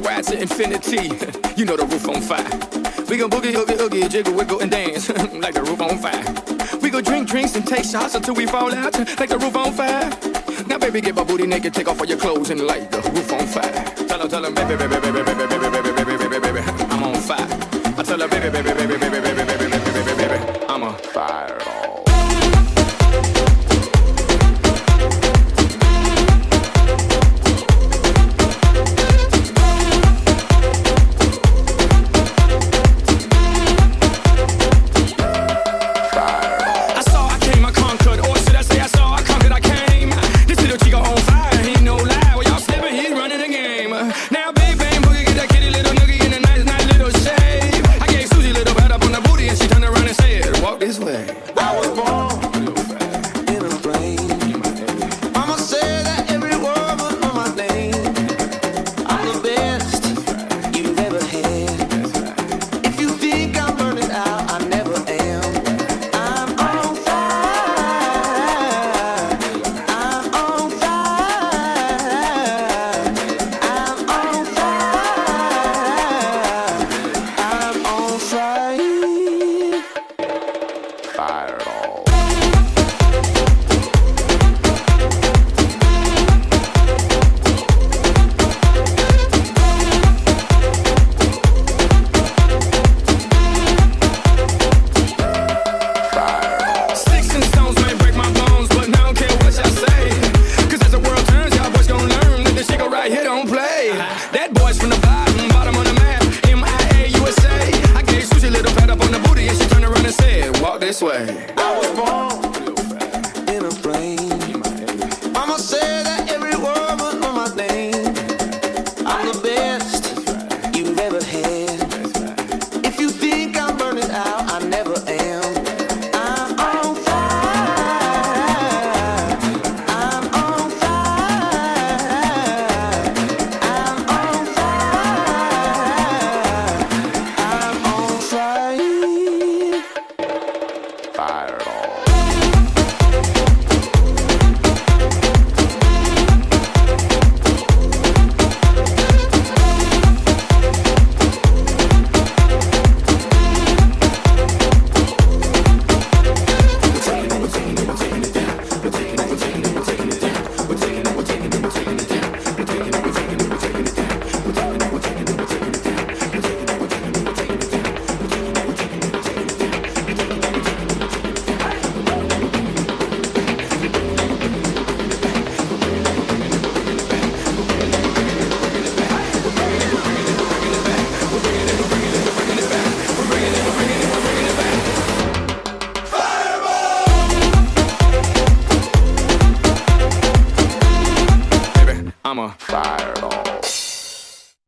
ride to infinity. You know the roof on fire. We gon' boogie, oogie, oogie, jiggle, wiggle, and dance like the roof on fire. We gon' drink drinks and take shots until we fall out like the roof on fire. Now, baby, get my booty naked, take off all your clothes and light the roof on fire. Tell her, baby, baby, baby, baby, baby, baby, baby, baby, baby, I'm on fire. I tell her, baby, baby, baby, baby, baby, baby, baby, baby, baby, I'm a fireball. This way. I was born in a plane. Mama said that every word was on my name. I'm the best you've ever had. If you think I'm burning out, I never am. I'm on fire. I'm on fire. I'm on fire. I'm on fire. I'm a fireball.